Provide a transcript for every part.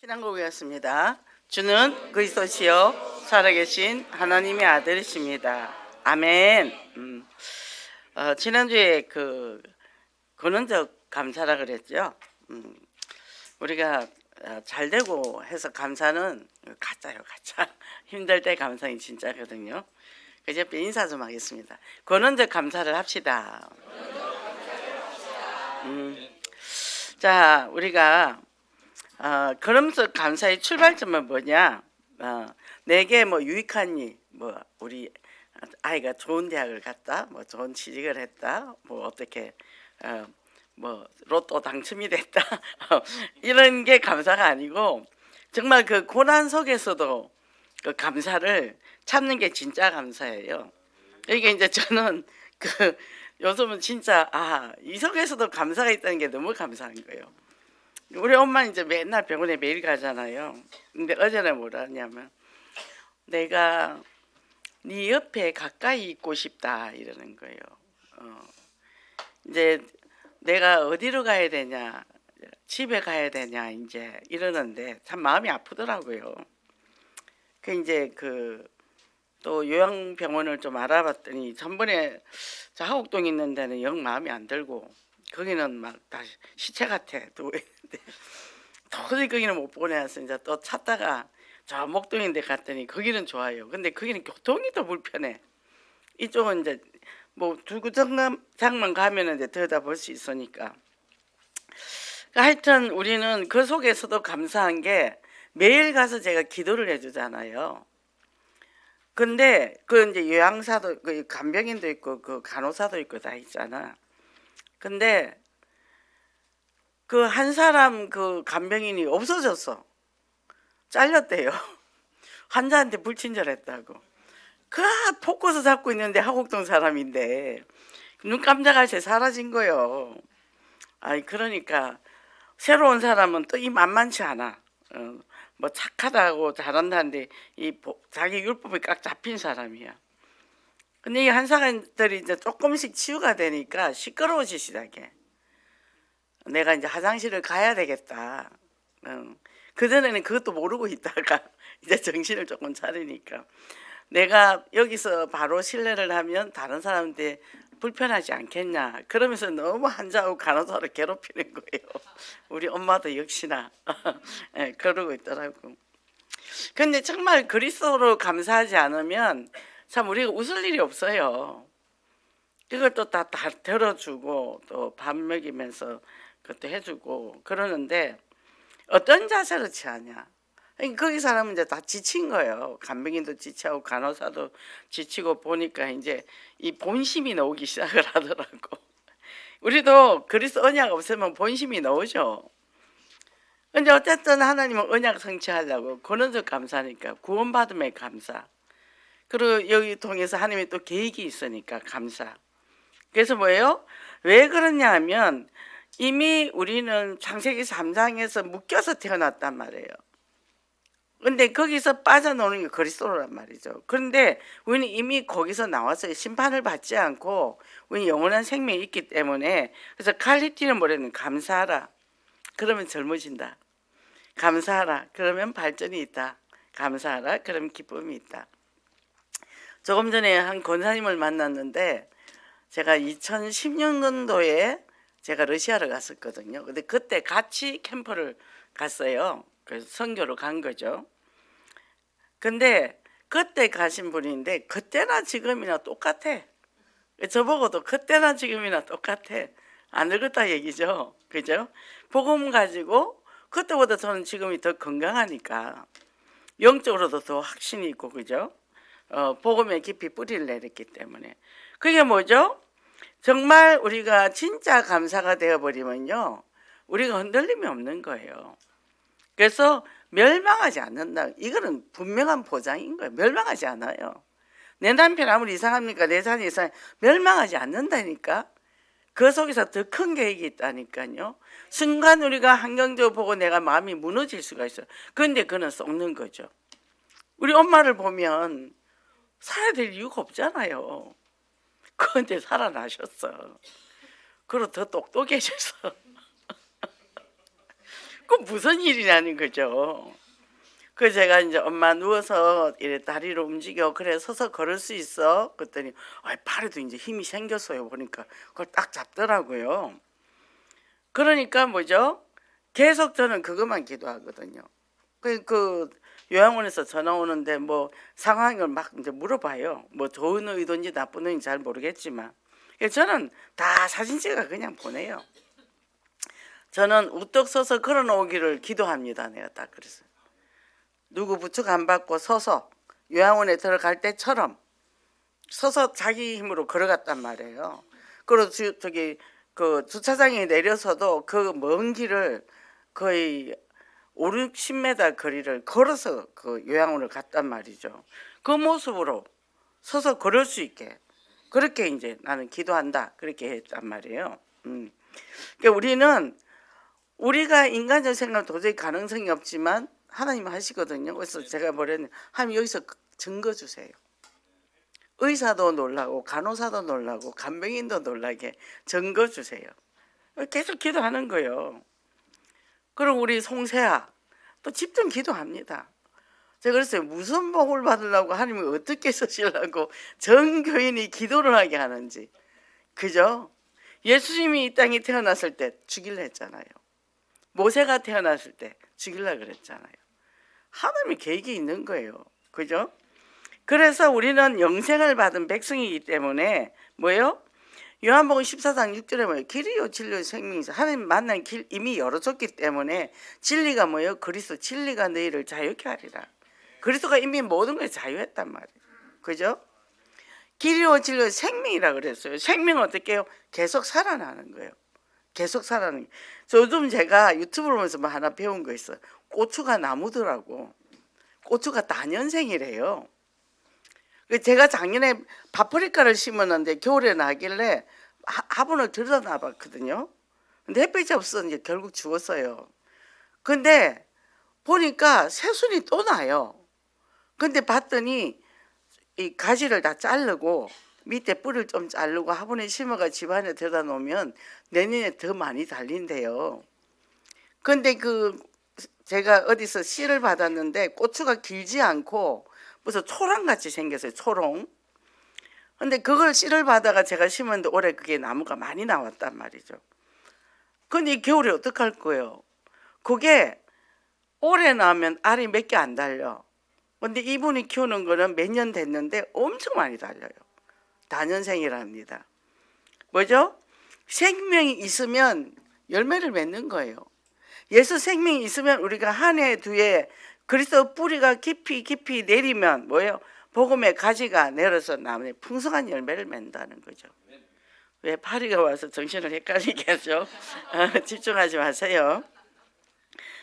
신앙고백이었습니다. 주는 그리스도시요 살아계신 하나님의 아들이십니다. 아멘. 지난주에 그 근원적 감사라 그랬죠. 우리가 잘 되고 해서 감사는 가짜요, 가짜. 힘들 때 감사는 진짜거든요. 그저 인사 좀 하겠습니다. 근원적 감사를 합시다. 자, 우리가 그러면서 감사의 출발점은 뭐냐? 내게 뭐 유익한 일, 뭐 우리 아이가 좋은 대학을 갔다, 뭐 좋은 취직을 했다, 뭐 어떻게 뭐 로또 당첨이 됐다 이런 게 감사가 아니고 정말 그 고난 속에서도 그 감사를 참는 게 진짜 감사예요. 이게 이제 저는 그 요즘은 진짜 이 속에서도 감사가 있다는 게 너무 감사한 거예요. 우리 엄마 이제 맨날 병원에 매일 가잖아요. 근데 어제는 뭐라 하냐면 내가 네 옆에 가까이 있고 싶다 이러는 거예요. 이제 내가 어디로 가야 되냐, 집에 가야 되냐 이제 이러는데 참 마음이 아프더라고요. 그 이제 또 요양병원을 좀 알아봤더니 전번에 저 하곡동 있는 데는 영 마음이 안 들고 거기는 막 다 시체 같아 누워 있는데 도저히 거기는 못 보내서 이제 또 찾다가 저 목동인데 갔더니 거기는 좋아요. 근데 거기는 교통이 더 불편해. 이쪽은 이제 뭐 주구장만 가면은 이제 들여다볼 수 있으니까. 하여튼 우리는 그 속에서도 감사한 게 매일 가서 제가 기도를 해주잖아요. 근데 그 이제 요양사도 그 간병인도 있고 그 간호사도 있고 다 있잖아. 근데 그 한 사람 그 간병인이 없어졌어. 잘렸대요. 환자한테 불친절했다고. 그 포커스 잡고 있는데 하곡동 사람인데 눈 깜짝할 새 사라진 거요. 아이 그러니까 새로운 사람은 또 이 만만치 않아. 뭐 착하다고 잘한다는데 자기 율법이 꽉 잡힌 사람이야. 근데 이 한 사람들이 이제 조금씩 치유가 되니까 시끄러워지기 시작해. 내가 이제 화장실을 가야 되겠다. 그전에는 그것도 모르고 있다가 이제 정신을 조금 차리니까 내가 여기서 바로 실례를 하면 다른 사람한테 불편하지 않겠냐 그러면서 너무 한자하고 간호사를 괴롭히는 거예요. 우리 엄마도 역시나 네, 그러고 있더라고. 근데 정말 그리스도로 감사하지 않으면 참 우리가 웃을 일이 없어요. 그것도 다 들어주고 또 밥 먹이면서 그것도 해주고 그러는데 어떤 자세로 취하냐. 거기 사람은 이제 다 지친 거예요. 간병인도 지치고 간호사도 지치고 보니까 이제 이 본심이 나오기 시작을 하더라고. 우리도 그리스도 언약 없으면 본심이 나오죠. 근데 어쨌든 하나님은 언약 성취하려고 근원적 감사니까 구원받음의 감사. 그리고 여기 통해서 하나님이 또 계획이 있으니까 감사. 그래서 뭐예요? 왜 그러냐 하면 이미 우리는 창세기 3장에서 묶여서 태어났단 말이에요. 근데 거기서 빠져나오는 게 그리스도란 말이죠. 그런데 우리는 이미 거기서 나와서 심판을 받지 않고 우리는 영원한 생명이 있기 때문에 그래서 칼리티는 뭐냐면 감사하라. 그러면 젊어진다. 감사하라. 그러면 발전이 있다. 감사하라. 그러면 기쁨이 있다. 조금 전에 한 권사님을 만났는데 제가 2016년도에 제가 러시아를 갔었거든요. 근데 그때 같이 캠프를 갔어요. 그래서 선교로 간 거죠. 근데 그때 가신 분인데 그때나 지금이나 똑같아. 저보고도 그때나 지금이나 똑같아. 안 늙었다 얘기죠. 그죠? 복음 가지고 그때보다 저는 지금이 더 건강하니까 영적으로도 더 확신이 있고 그죠? 복음에 깊이 뿌리를 내렸기 때문에 그게 뭐죠? 정말 우리가 진짜 감사가 되어버리면요 우리가 흔들림이 없는 거예요. 그래서 멸망하지 않는다. 이거는 분명한 보장인 거예요. 멸망하지 않아요. 내 남편 아무리 이상합니까? 내 자녀 이상 멸망하지 않는다니까. 그 속에서 더 큰 계획이 있다니까요. 순간 우리가 환경적으로 보고 내가 마음이 무너질 수가 있어요. 그런데 그는 썩는 거죠. 우리 엄마를 보면 살아야 될 이유가 없잖아요. 그런데 살아나셨어. 그리고 더 똑똑해져서 그 무슨 일이냐는 거죠. 그 제가 이제 엄마 누워서 이래 다리로 움직여 그래 서서 걸을 수 있어 그랬더니 팔에도 이제 힘이 생겼어요. 보니까 그걸 딱 잡더라고요. 그러니까 뭐죠? 계속 저는 그것만 기도하거든요. 그 요양원에서 전화 오는데 뭐 상황을 막 이제 물어봐요. 뭐 좋은 의도인지 나쁜 의도인지 잘 모르겠지만 저는 다 사진 찍어 그냥 보내요. 저는 우뚝 서서 걸어 놓기를 기도합니다. 내가 딱 그랬어요. 누구 부축 안 받고 서서 요양원에 들어갈 때처럼 서서 자기 힘으로 걸어갔단 말이에요. 그리고 저기 그 주차장에 내려서도 그 먼 길을 거의 5, 60m 거리를 걸어서 그 요양원을 갔단 말이죠. 그 모습으로 서서 걸을 수 있게 그렇게 이제 나는 기도한다 그렇게 했단 말이에요. 그러니까 우리는 우리가 인간적 생각 도저히 가능성이 없지만 하나님 하시거든요. 그래서 제가 뭐랬냐 하나님 여기서 증거 주세요. 의사도 놀라고 간호사도 놀라고 간병인도 놀라게 증거 주세요. 계속 기도하는 거예요. 그럼 우리 송세아 또 집중 기도합니다. 제가 그랬어요. 무슨 복을 받으려고 하나님이 어떻게 쓰시려고 전 교인이 기도를 하게 하는지. 그죠? 예수님이 이 땅에 태어났을 때 죽일라 했잖아요. 모세가 태어났을 때 죽일라 그랬잖아요. 하나님의 계획이 있는 거예요. 그죠? 그래서 우리는 영생을 받은 백성이기 때문에 뭐예요? 요한복음 14장 6절에 뭐예요? 길이요 진리요 생명이죠. 하나님 만난 길 이미 열어줬기 때문에 진리가 뭐예요? 그리스도 진리가 너희를 자유케 하리라. 그리스도가 이미 모든 걸 자유했단 말이에요. 그죠? 길이요 진리요 생명이라 그랬어요. 생명은 어떻게 해요? 계속 살아나는 거예요. 계속 살아나는 거예요. 요즘 제가 유튜브를 보면서 뭐 하나 배운 거 있어요. 고추가 나무더라고. 고추가 다년생이래요. 제가 작년에 파프리카를 심었는데 겨울에 나길래 화분을 들여다 봤거든요. 근데 햇빛이 없어서 이제 결국 죽었어요. 근데 보니까 새순이 또 나요. 근데 봤더니 이 가지를 다 자르고 밑에 뿌리를 좀 자르고 화분에 심어가 집안에 들여다 놓으면 내년에 더 많이 달린대요. 근데 제가 어디서 씨를 받았는데 고추가 길지 않고 무슨 초롱같이 생겼어요. 초롱. 근데 그걸 씨를 받아가 제가 심었는데 올해 그게 나무가 많이 나왔단 말이죠. 근데 이 겨울에 어떡할 거예요? 그게 올해 나면 알이 몇 개 안 달려. 근데 이분이 키우는 거는 몇 년 됐는데 엄청 많이 달려요. 다년생이랍니다. 뭐죠? 생명이 있으면 열매를 맺는 거예요. 예수 생명이 있으면 우리가 한 해 두 해 그리스도 뿌리가 깊이 내리면 뭐예요? 복음의 가지가 내려서 나무에 풍성한 열매를 맺는다는 거죠. 왜 파리가 와서 정신을 헷갈리게 하죠? 집중하지 마세요.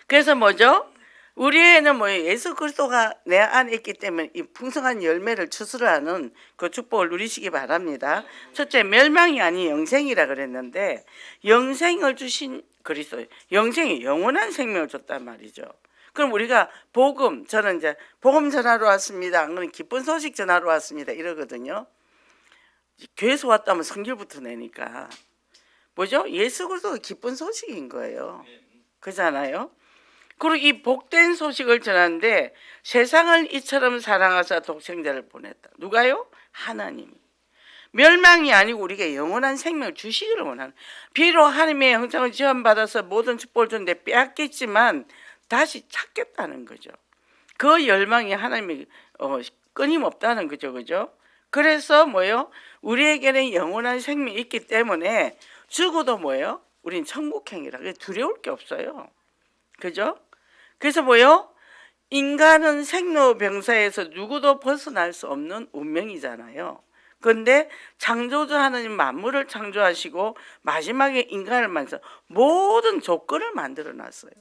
그래서 뭐죠? 우리에는 뭐예요? 예수 그리스도가 내 안에 있기 때문에 이 풍성한 열매를 추수하는 그 축복을 누리시기 바랍니다. 첫째, 멸망이 아닌 영생이라 그랬는데 영생을 주신 그리스도, 영생이 영원한 생명을 줬단 말이죠. 그럼 우리가 복음, 저는 이제 복음 전하러 왔습니다. 그러면 기쁜 소식 전하러 왔습니다. 이러거든요. 교회에서 왔다면 성결부터 내니까 뭐죠? 예수 그리스도가 기쁜 소식인 거예요. 그잖아요. 그리고 이 복된 소식을 전하는데 세상을 이처럼 사랑하사 독생자를 보냈다. 누가요? 하나님이. 멸망이 아니고 우리에게 영원한 생명을 주시기를 원하는. 비록 하나님의 형상을 지원받아서 모든 축복을 줬는데 빼앗겼지만 다시 찾겠다는 거죠. 그 열망이 하나님이 끊임없다는 거죠. 그죠? 그래서 뭐예요? 우리에게는 영원한 생명이 있기 때문에 죽어도 뭐예요? 우린 천국행이라. 두려울 게 없어요. 그죠? 그래서 뭐예요? 인간은 생로병사에서 누구도 벗어날 수 없는 운명이잖아요. 그런데 창조주 하나님 만물을 창조하시고 마지막에 인간을 만들어서 모든 조건을 만들어 놨어요.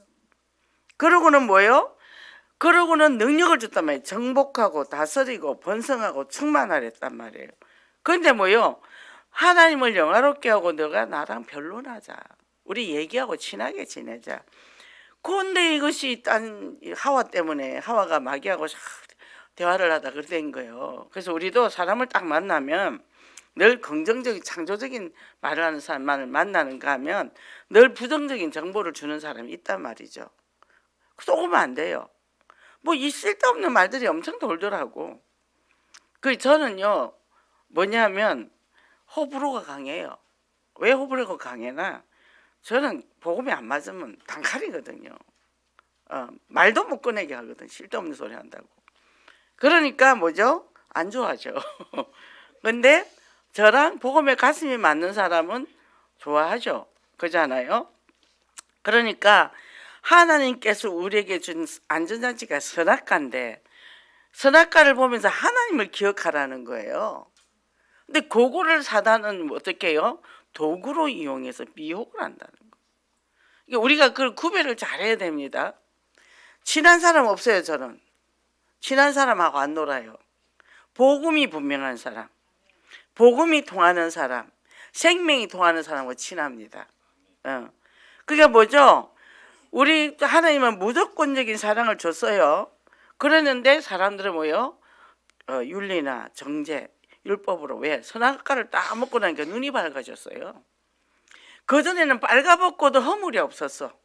그러고는 뭐예요? 그러고는 능력을 줬단 말이에요. 정복하고 다스리고 번성하고 충만하랬단 말이에요. 그런데 뭐예요? 하나님을 영화롭게 하고 너가 나랑 변론하자. 우리 얘기하고 친하게 지내자. 그런데 이것이 딴 하와 때문에 하와가 마귀하고 대화를 하다 그렇게 된 거예요. 그래서 우리도 사람을 딱 만나면 늘 긍정적인 창조적인 말을 하는 사람만을 만나는가 하면 늘 부정적인 정보를 주는 사람이 있단 말이죠. 속으면 안 돼요. 뭐 이 쓸데없는 말들이 엄청 돌더라고. 그 저는요 뭐냐면 호불호가 강해요. 왜 호불호가 강해나? 저는 복음이 안 맞으면 단칼이거든요. 말도 못 꺼내게 하거든. 쓸데없는 소리 한다고. 그러니까 뭐죠? 안 좋아하죠. 근데 저랑 복음의 가슴이 맞는 사람은 좋아하죠. 그잖아요. 그러니까 하나님께서 우리에게 준 안전장치가 선악과인데 선악과를 보면서 하나님을 기억하라는 거예요. 근데 그거를 사단은 어떻게 해요? 도구로 이용해서 미혹을 한다는 거예요. 우리가 그 구별을 잘해야 됩니다. 친한 사람 없어요. 저는 친한 사람하고 안 놀아요. 복음이 분명한 사람, 복음이 통하는 사람, 생명이 통하는 사람과 친합니다. 그게 뭐죠? 우리 하나님은 무조건적인 사랑을 줬어요. 그랬는데 사람들은 뭐요? 윤리나 정죄, 율법으로 왜? 선악과를 딱 먹고 나니까 눈이 밝아졌어요. 그전에는 빨가벗고도 허물이 없었어.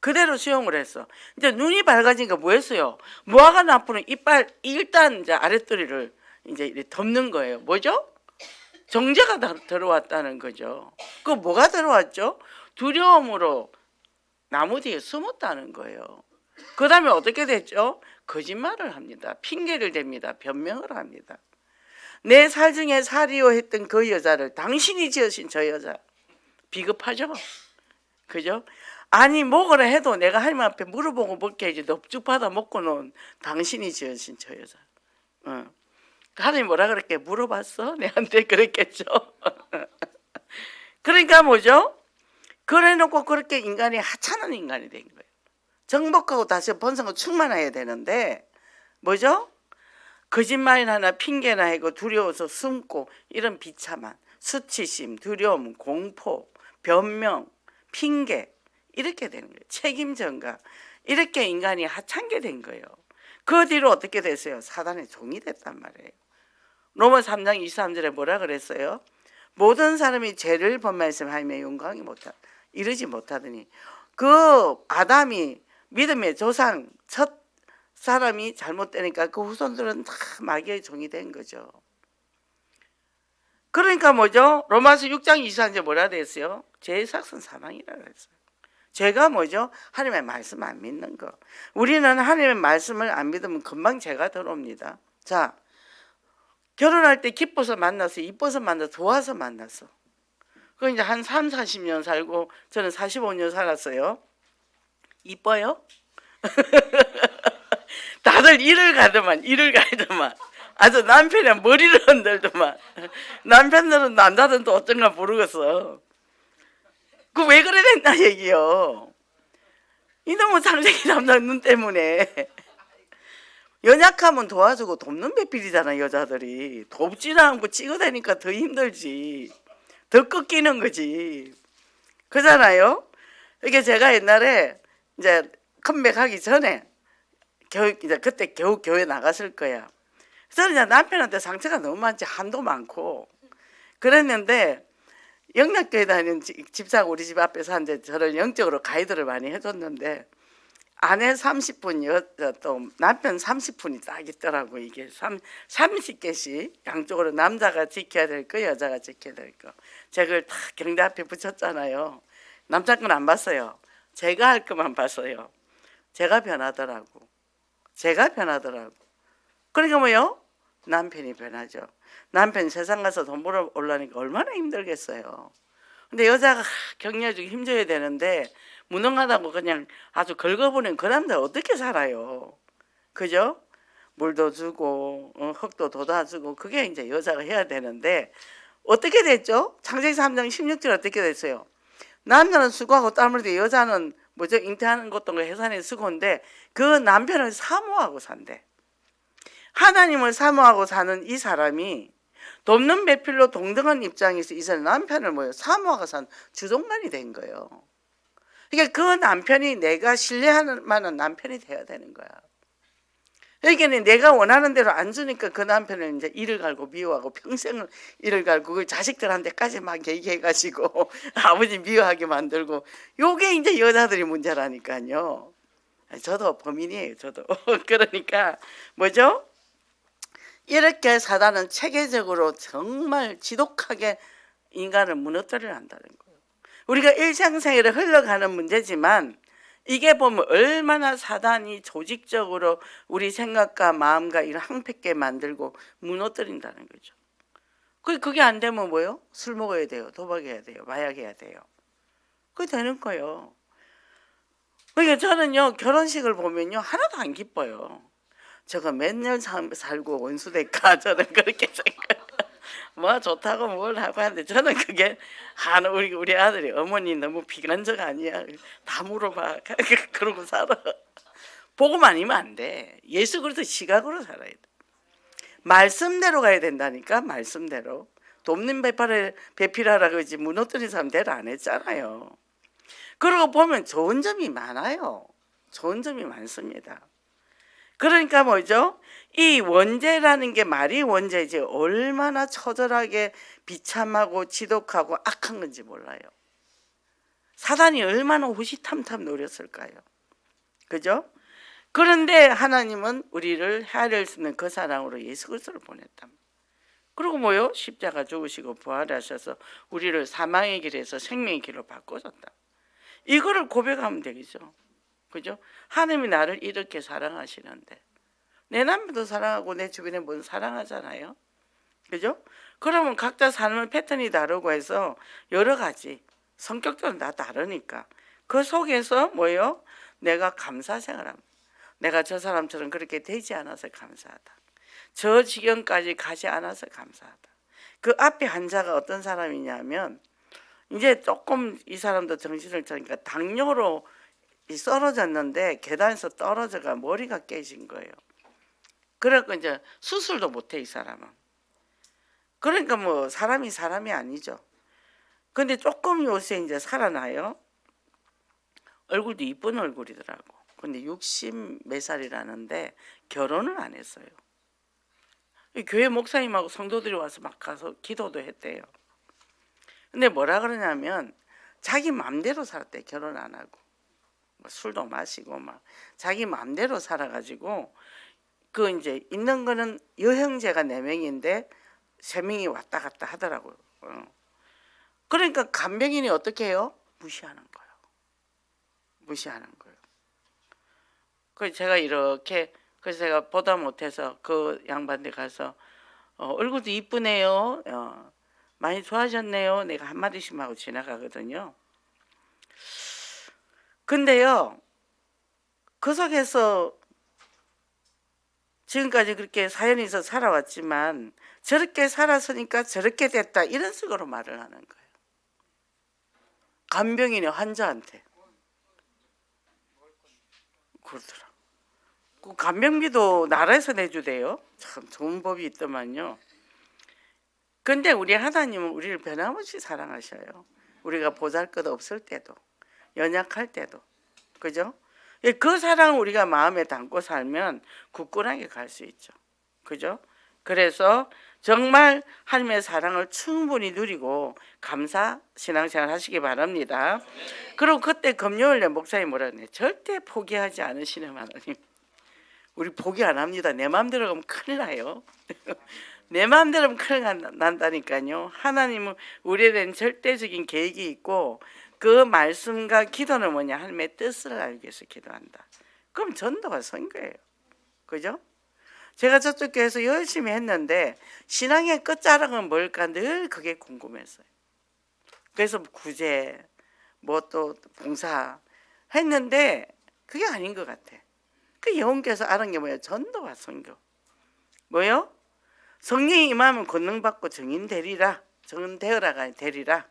그대로 수용을 했어. 이제 눈이 밝아지니까 뭐 했어요? 무화과 나무는 이빨 일단 이제 아랫도리를 이제 덮는 거예요. 뭐죠? 정죄가 들어왔다는 거죠. 그 뭐가 들어왔죠? 두려움으로 나무 뒤에 숨었다는 거예요. 그 다음에 어떻게 됐죠? 거짓말을 합니다. 핑계를 댑니다. 변명을 합니다. 내 살 중에 살이요 했던 그 여자를 당신이 지으신 저 여자 비겁하죠? 그죠? 아니 먹으라 해도 내가 하나님 앞에 물어보고 먹게 해야지 넙죽 받아 먹고 놓은 당신이 지으신 저 여자. 하나님 뭐라 그랬게? 물어봤어? 내한테 그랬겠죠. 그러니까 뭐죠? 그래놓고 그렇게 인간이 하찮은 인간이 된 거예요. 정복하고 다시 본성을 충만해야 되는데 뭐죠? 거짓말이나 하나 핑계나 하고 두려워서 숨고 이런 비참한 수치심, 두려움, 공포, 변명, 핑계 이렇게 되는 거예요. 책임 전가 이렇게 인간이 하찮게 된 거예요. 그 뒤로 어떻게 됐어요? 사단의 종이 됐단 말이에요. 로마 3장 23절에 뭐라 그랬어요? 모든 사람이 죄를 범하였으면 하나님의 영광이 이르지 못하더니 그 아담이 믿음의 조상 첫 사람이 잘못되니까 그 후손들은 다 마귀의 종이 된 거죠. 그러니까 뭐죠? 로마서 6장 24절에 뭐라 됐어요? 죄의 삭은 사망이라 그랬어요. 죄가 뭐죠? 하나님의 말씀 안 믿는 거. 우리는 하나님의 말씀을 안 믿으면 금방 죄가 들어옵니다. 자, 결혼할 때 기뻐서 만났어, 이뻐서 만났어, 좋아서 만났어. 그 이제 한 3, 40년 살고 저는 45년 살았어요. 이뻐요? 다들 일을 가더만 아주 남편이 머리를 흔들더만. 남편들은 남자들은 또 어떤가 모르겠어. 그 왜 그래 됐나 얘기요. 이놈의 창세기 남자 눈 때문에. 연약하면 도와주고 돕는 배필이잖아. 여자들이 돕지도 않고 찍어대니까 더 힘들지, 더 꺾이는 거지. 그잖아요. 이게 제가 옛날에 이제 컴백하기 전에 이제 그때 겨우 교회 나갔을 거야. 저는 이제 남편한테 상처가 너무 많지, 한도 많고 그랬는데 영락교회 다니는 집사가 우리 집 앞에 사는데 저를 영적으로 가이드를 많이 해줬는데 아내 30분, 또 남편 30분이 딱 있더라고. 이게 30개씩 양쪽으로 남자가 지켜야 될 거, 여자가 지켜야 될 거. 제가 그걸 다 경대 앞에 붙였잖아요. 남자 건 안 봤어요. 제가 할 것만 봤어요. 제가 변하더라고. 그러니까 뭐요? 남편이 변하죠. 남편 세상 가서 돈 벌어 올라니까 얼마나 힘들겠어요. 근데 여자가 격려주기 힘줘야 되는데 무능하다고 그냥 아주 긁어보낸 그 남자 어떻게 살아요? 그죠? 물도 주고 흙도 돋아주고 그게 이제 여자가 해야 되는데 어떻게 됐죠? 창세기 3장 16절 어떻게 됐어요? 남자는 수고하고 땀을 흘리고 여자는 뭐죠? 잉태하는 것도 해산의 수고인데 그 남편을 사모하고 산대. 하나님을 사모하고 사는 이 사람이 돕는 배필로 동등한 입장에서 이 사람 남편을 뭐요? 사모하고 산 주동만이 된 거예요. 그러니까 그 남편이 내가 신뢰할 만한 남편이 돼야 되는 거야. 여기는 내가 원하는 대로 안 주니까 그 남편은 이제 이를 갈고 미워하고 평생을 이를 갈고 그 자식들한테까지 막 얘기해가지고 아버지 미워하게 만들고 요게 이제 여자들이 문제라니까요. 저도 범인이에요, 저도. 그러니까 뭐죠? 이렇게 사단은 체계적으로 정말 지독하게 인간을 무너뜨려 한다는 거예요. 우리가 일상생활에 흘러가는 문제지만 이게 보면 얼마나 사단이 조직적으로 우리 생각과 마음과 이를 항폐게 만들고 무너뜨린다는 거죠. 그게 안 되면 뭐요? 술 먹어야 돼요. 도박해야 돼요. 마약해야 돼요. 그게 되는 거예요. 그러니까 저는요, 결혼식을 보면요, 하나도 안 기뻐요. 저거 몇 년 살고 원수 될까? 저는 그렇게 생각해요. 뭐 좋다고 뭘 하고 하는데 저는 그게 우리 아들이 어머니 너무 비관적 아니야? 다 물어봐. 그러고 살아. 보고만 아니면 안 돼. 예수 그리스도 시각으로 살아야 돼. 말씀대로 가야 된다니까. 말씀대로. 돕는 배필하라 그러지 무너뜨린 사람 대로 안 했잖아요. 그러고 보면 좋은 점이 많아요. 좋은 점이 많습니다. 그러니까 뭐죠? 이 원죄라는 게 말이 원죄지 얼마나 처절하게 비참하고 지독하고 악한 건지 몰라요. 사단이 얼마나 호시탐탐 노렸을까요? 그죠? 그런데 하나님은 우리를 헤아릴 수 있는 그 사랑으로 예수 그리스도를 보냈다. 그리고 뭐요? 십자가 죽으시고 부활하셔서 우리를 사망의 길에서 생명의 길로 바꾸셨다. 이거를 고백하면 되겠죠. 그죠? 하나님이 나를 이렇게 사랑하시는데 내 남편도 사랑하고 내 주변에 모두 사랑하잖아요. 그죠? 그러면 각자 삶의 패턴이 다르고 해서 여러 가지 성격들은 다 다르니까 그 속에서 뭐예요? 내가 감사 생활합니다. 내가 저 사람처럼 그렇게 되지 않아서 감사하다. 저 지경까지 가지 않아서 감사하다. 그 앞에 환자가 어떤 사람이냐면 이제 조금 이 사람도 정신을 차니까 당뇨로 쓰러졌는데 계단에서 떨어져가 머리가 깨진 거예요. 그러니까 이제 수술도 못해 이 사람은. 그러니까 뭐 사람이 아니죠. 근데 조금 요새 이제 살아나요. 얼굴도 이쁜 얼굴이더라고. 근데 60 몇 살이라는데 결혼을 안 했어요. 교회 목사님하고 성도들이 와서 막 가서 기도도 했대요. 근데 뭐라 그러냐면 자기 맘대로 살았대. 결혼 안 하고 뭐 술도 마시고 막 자기 맘대로 살아가지고 그 이제 있는 거는 여형제가 4명인데 3명이 왔다 갔다 하더라고요. 그러니까 간병인이 어떻게 해요? 무시하는 거예요. 무시하는 거예요. 그래서 제가 이렇게 그래서 제가 보다 못해서 그 양반들 가서 얼굴도 이쁘네요. 많이 좋아졌네요. 내가 한마디씩 하고 지나가거든요. 근데요, 그 속에서 지금까지 그렇게 사연이 있어 살아왔지만 저렇게 살았으니까 저렇게 됐다 이런 식으로 말을 하는 거예요. 간병인이 환자한테 그러더라. 그 간병비도 나라에서 내주대요. 참 좋은 법이 있더만요. 근데 우리 하나님은 우리를 변함없이 사랑하셔요. 우리가 보잘것 없을 때도 연약할 때도 그죠? 그 사랑을 우리가 마음에 담고 살면 굳건하게 갈 수 있죠. 그죠? 그래서 정말 하나님의 사랑을 충분히 누리고 감사 신앙생활 하시기 바랍니다. 그리고 그때 금요일에 목사님 뭐라 그러네. 절대 포기하지 않으시는 하나님. 우리 포기 안 합니다. 내 마음대로 가면 큰일 나요. 내 마음대로 하면 큰일 난다니까요. 하나님은 우리에 대한 절대적인 계획이 있고 그 말씀과 기도는 뭐냐? 하나님의 뜻을 알기 위해서 기도한다. 그럼 전도가 선거예요. 그죠? 제가 저쪽 교회에서 열심히 했는데 신앙의 끝자락은 뭘까 늘 그게 궁금했어요. 그래서 구제 뭐 또 봉사 했는데 그게 아닌 것 같아. 그 여호님께서 아는 게 뭐예요? 전도와 선교. 뭐요? 성령이 임하면 권능받고 증인 되리라. 증인 되어라가 되리라.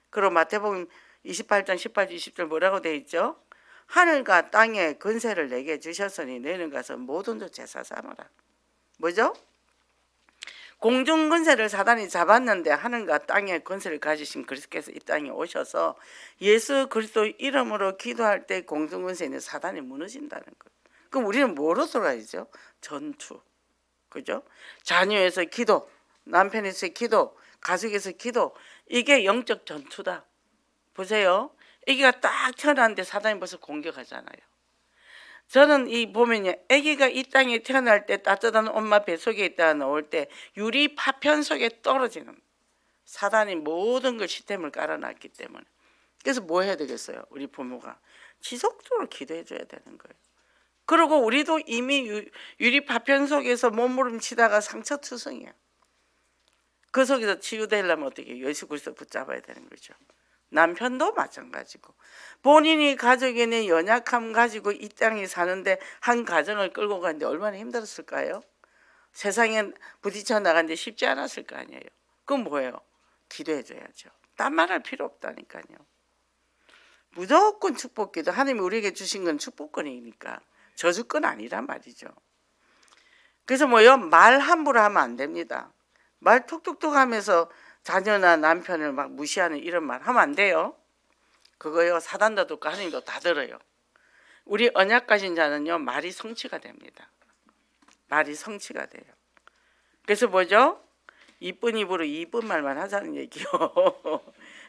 그리고 마태복음 28장 18절 20절 뭐라고 되어 있죠? 하늘과 땅의 권세를 내게 주셨으니 너희는 가서 모든 조 제사 삼으라. 뭐죠? 공중 권세를 사단이 잡았는데 하늘과 땅의 권세를 가지신 그리스도께서 이 땅에 오셔서 예수 그리스도 이름으로 기도할 때 공중 권세는 사단이 무너진다는 거예요. 그럼 우리는 뭐로 돌아야죠? 전투. 그죠? 자녀에서 기도, 남편에서 기도, 가족에서 기도. 이게 영적 전투다. 보세요. 아기가 딱 태어났는데 사단이 벌써 공격하잖아요. 저는 이 보면요, 아기가 이 땅에 태어날 때 따뜻한 엄마 뱃속에 있다가 나올 때 유리 파편 속에 떨어지는, 사단이 모든 걸 시스템을 깔아놨기 때문에. 그래서 뭐 해야 되겠어요? 우리 부모가 지속적으로 기도해 줘야 되는 거예요. 그리고 우리도 이미 유리 파편 속에서 몸부림치다가 상처투성이야. 그 속에서 치유되려면 어떻게 해요? 예수 그리스도 붙잡아야 되는 거죠. 남편도 마찬가지고, 본인이 가족에 있는 연약함 가지고 이 땅에 사는데 한 가정을 끌고 가는데 얼마나 힘들었을까요? 세상에 부딪혀 나가는데 쉽지 않았을 거 아니에요. 그럼 뭐예요? 기도해 줘야죠. 딴 말할 필요 없다니까요. 무조건 축복기도, 하나님이 우리에게 주신 건 축복권이니까 저주권 아니란 말이죠. 그래서 뭐요? 말 함부로 하면 안 됩니다. 말 툭툭툭 하면서 자녀나 남편을 막 무시하는 이런 말 하면 안 돼요. 그거요, 사단도 듣고 하나님도 다 들어요. 우리 언약 가진 자는요, 말이 성취가 됩니다. 말이 성취가 돼요. 그래서 뭐죠? 이쁜 입으로 이쁜 말만 하자는 얘기요.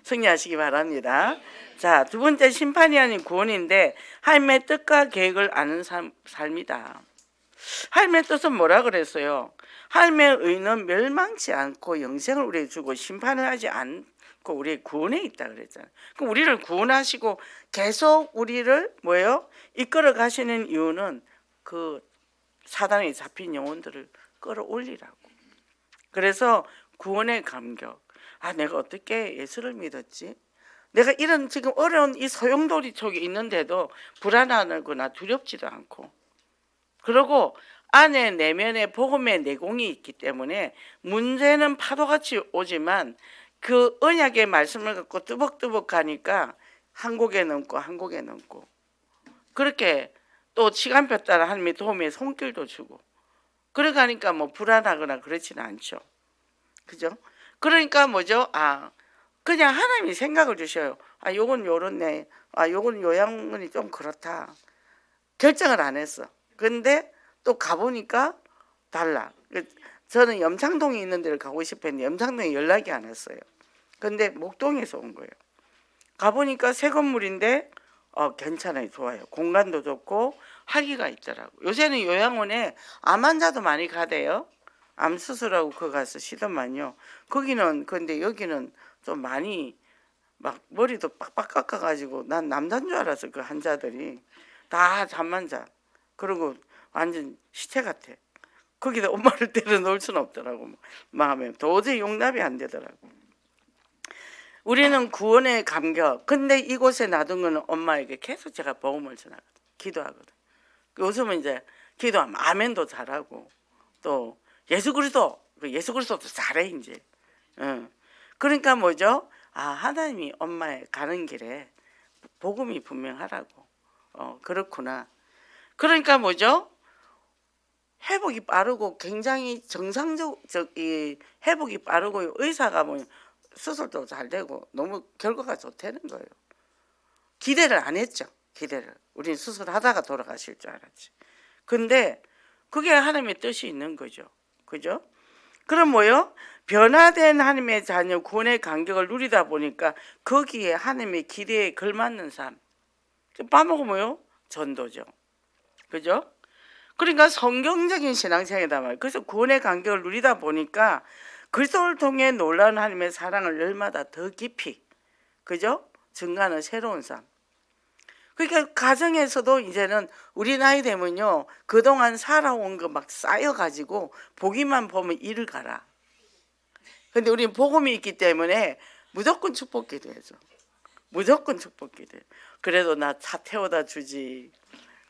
승리하시기 바랍니다. 자, 두 번째, 심판이 아닌 구원인데, 하나님의 뜻과 계획을 아는 삶이다. 하나님의 뜻은 뭐라 그랬어요? 하나님의 의는 멸망치 않고 영생을 우리에게 주고 심판을 하지 않고 우리의 구원에 있다 그랬잖아요. 그럼 우리를 구원하시고 계속 우리를 뭐예요? 이끌어 가시는 이유는 그 사단에 잡힌 영혼들을 끌어올리라고. 그래서 구원의 감격. 아, 내가 어떻게 예수를 믿었지? 내가 이런 지금 어려운 이 소용돌이 속에 있는데도 불안하거나 두렵지도 않고, 그리고 안에 내면에 복음의 내공이 있기 때문에 문제는 파도같이 오지만 그 언약의 말씀을 갖고 뚜벅뚜벅 가니까 한 곡에 넘고 한 곡에 넘고, 그렇게 또 시간표 따라 하나님의 도움에 손길도 주고, 그래 가니까 뭐 불안하거나 그렇지는 않죠. 그죠? 그러니까 뭐죠? 아, 그냥 하나님이 생각을 주셔요. 아, 요건 요렇네. 아, 요건 요양원이 좀 그렇다. 결정을 안 했어. 근데 또 가보니까 달라. 저는 염창동에 있는 데를 가고 싶었는데 염창동에 연락이 안 왔어요. 근데 목동에서 온 거예요. 가보니까 새 건물인데 괜찮아요. 좋아요. 공간도 좋고 학위가 있더라고. 요새는 요양원에 암 환자도 많이 가대요. 암 수술하고 그거 가서 쉬더만요. 거기는, 근데 여기는 좀 많이 막 머리도 빡빡 깎아가지고, 난 남자인 줄 알았어. 그 환자들이 다 잠만 자. 그리고 완전 시체 같아. 거기다 엄마를 때려 놓을 수는 없더라고. 마음에 도저히 용납이 안 되더라고. 우리는 구원의 감격. 근데 이곳에 놔둔 거는 엄마에게 계속 제가 복음을 전하거든. 기도하거든. 요즘은 이제 기도하면 아멘도 잘하고, 또 예수 그리스도도 잘해 이제. 그러니까 뭐죠? 아, 하나님이 엄마의 가는 길에 복음이 분명하라고. 그렇구나. 그러니까 뭐죠? 회복이 빠르고 굉장히 이 회복이 빠르고 의사가 뭐 수술도 잘 되고 너무 결과가 좋다는 거예요. 기대를 안 했죠. 기대를. 우리는 수술하다가 돌아가실 줄 알았지. 근데 그게 하나님의 뜻이 있는 거죠. 그죠? 그럼 뭐요? 변화된 하나님의 자녀 구원의 간격을 누리다 보니까 거기에 하나님의 기대에 걸맞는 삶. 빠먹으면 뭐요? 전도죠. 그죠? 그러니까 성경적인 신앙생활이다 말이에요. 그래서 구원의 간격을 누리다 보니까 그리스도를 통해 놀라운 하나님의 사랑을 날마다 더 깊이, 그죠? 증가하는 새로운 삶. 그러니까 가정에서도 이제는 우리 나이 되면요, 그동안 살아온 거 막 쌓여가지고 보기만 보면 이를 가라. 근데 우리는 복음이 있기 때문에 무조건 축복 기도해줘. 무조건 축복 기도해. 그래도 나 차 태워다 주지.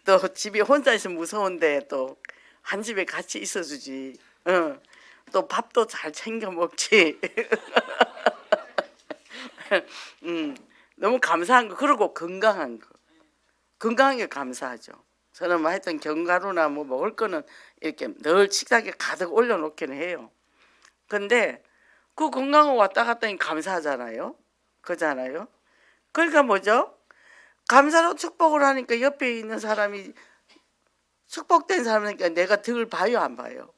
또 집에 혼자 있으면 무서운데 또 한 집에 같이 있어주지. 또 밥도 잘 챙겨 먹지. 너무 감사한 거. 그리고 건강한 거. 건강한 게 감사하죠. 저는 뭐 하여튼 견과류나 뭐 먹을 거는 이렇게 늘 식탁에 가득 올려놓기는 해요. 근데 그 건강은 왔다 갔다 하니 감사하잖아요. 그잖아요. 그러니까 뭐죠? 감사로 축복을 하니까 옆에 있는 사람이 축복된 사람이니까 내가 덕을 봐요, 안 봐요?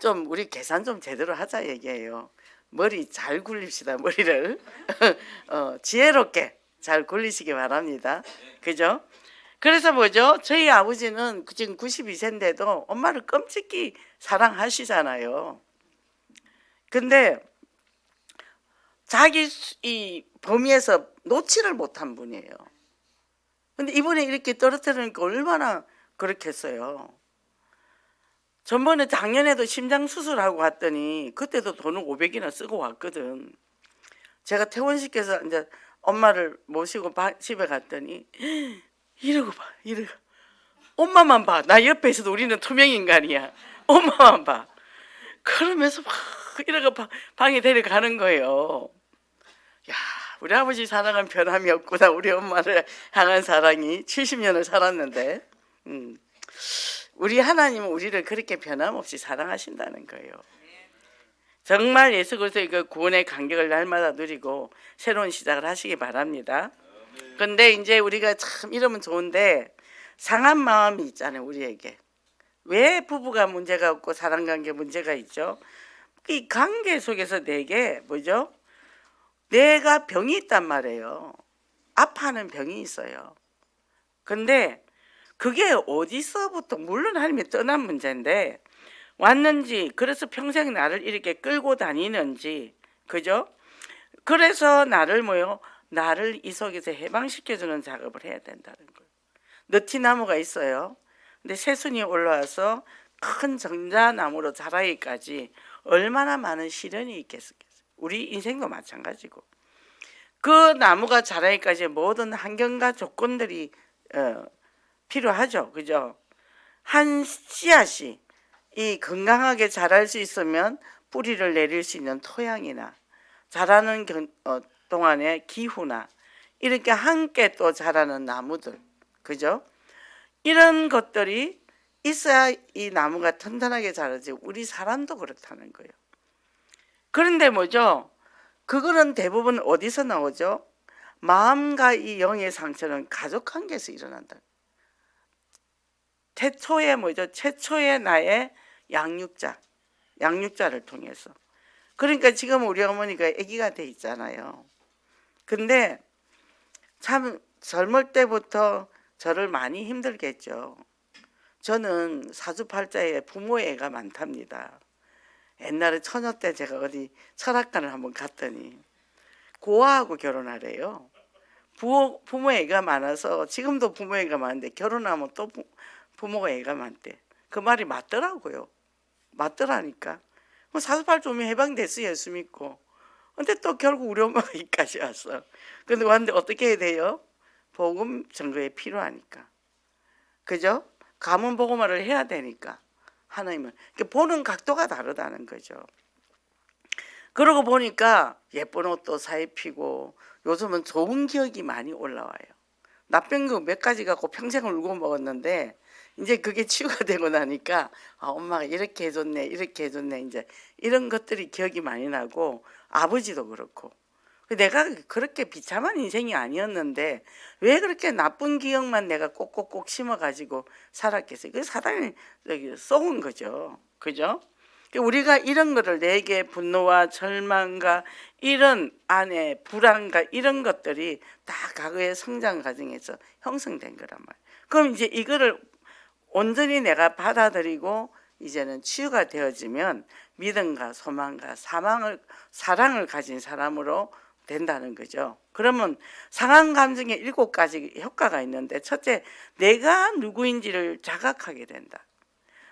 좀 우리 계산 좀 제대로 하자 얘기예요. 머리 잘 굴립시다, 머리를. 지혜롭게 잘 굴리시기 바랍니다. 그죠? 그래서 뭐죠? 저희 아버지는 지금 92세인데도 엄마를 끔찍히 사랑하시잖아요. 근데 자기 이 범위에서 놓지를 못한 분이에요. 근데 이번에 이렇게 떨어뜨리니까 얼마나 그렇겠어요. 전번에 작년에도 심장 수술하고 왔더니 그때도 돈을 500이나 쓰고 왔거든. 제가 퇴원시켜서 이제 엄마를 모시고 집에 갔더니 이러고 봐, 이러고. 엄마만 봐. 나 옆에 있어도 우리는 투명 인간이야. 엄마만 봐. 그러면서 막 이러고 방에 데려가는 거예요. 야, 우리 아버지 사랑은 변함이 없구나. 우리 엄마를 향한 사랑이 70년을 살았는데. 우리 하나님은 우리를 그렇게 변함없이 사랑하신다는 거예요. 정말 예수 그리스도의 그 구원의 감격을 날마다 누리고 새로운 시작을 하시기 바랍니다. 근데 이제 우리가 참 이러면 좋은데 상한 마음이 있잖아요, 우리에게. 왜 부부가 문제가 없고 사랑관계 문제가 있죠? 이 관계 속에서 내게 뭐죠? 내가 병이 있단 말이에요. 아파하는 병이 있어요. 근데 그게 어디서부터, 물론 하나님이 떠난 문제인데 왔는지, 그래서 평생 나를 이렇게 끌고 다니는지, 그죠? 그래서 나를 나를 이 속에서 해방시켜주는 작업을 해야 된다는 거예요. 느티나무가 있어요. 근데 새순이 올라와서 큰 정자나무로 자라기까지 얼마나 많은 시련이 있겠어요. 우리 인생도 마찬가지고. 그 나무가 자라기까지 모든 환경과 조건들이 필요하죠. 그죠? 한 씨앗이 이 건강하게 자랄 수 있으면 뿌리를 내릴 수 있는 토양이나 자라는 동안의 기후나 이렇게 함께 또 자라는 나무들, 그죠? 이런 것들이 있어야 이 나무가 튼튼하게 자라지. 우리 사람도 그렇다는 거예요. 그런데 뭐죠? 그거는 대부분 어디서 나오죠? 마음과 이 영의 상처는 가족관계에서 일어난다. 태초에 뭐죠? 최초의 나의 양육자를 통해서. 그러니까 지금 우리 어머니가 아기가 돼 있잖아요. 근데 참 젊을 때부터 저를 많이 힘들게 했죠. 저는 사주팔자에 부모의 애가 많답니다. 옛날에 처녀 때 제가 어디 철학관을 한번 갔더니 고아하고 결혼하래요. 부모의 애가 많아서, 지금도 부모의 애가 많은데 결혼하면 또 부모가 애가 많대. 그 말이 맞더라고요. 맞더라니까. 사주팔자 오면 해방됐어, 예수 믿고. 근데 또 결국 우리 엄마가 여기까지 왔어. 근데 왔는데 어떻게 해야 돼요? 복음 증거에 필요하니까. 그죠? 가문 복음화를 해야 되니까. 하나님은 보는 각도가 다르다는 거죠. 그러고 보니까 예쁜 옷도 사입히고 요즘은 좋은 기억이 많이 올라와요. 나쁜 거 몇 가지 갖고 평생을 울고 먹었는데 이제 그게 치유가 되고 나니까 엄마가 이렇게 해줬네, 이렇게 해줬네, 이제 이런 것들이 기억이 많이 나고, 아버지도 그렇고. 내가 그렇게 비참한 인생이 아니었는데 왜 그렇게 나쁜 기억만 내가 꼭꼭꼭 심어가지고 살았겠어요? 그 사단이 쏘은 거죠. 그죠? 우리가 이런 거를, 내게 분노와 절망과 이런 안에 불안과 이런 것들이 다 과거의 성장 과정에서 형성된 거란 말이에요. 그럼 이제 이거를 온전히 내가 받아들이고 이제는 치유가 되어지면 믿음과 소망과 사랑을 가진 사람으로 된다는 거죠. 그러면 상한 감정의 7가지 효과가 있는데, 첫째, 내가 누구인지를 자각하게 된다.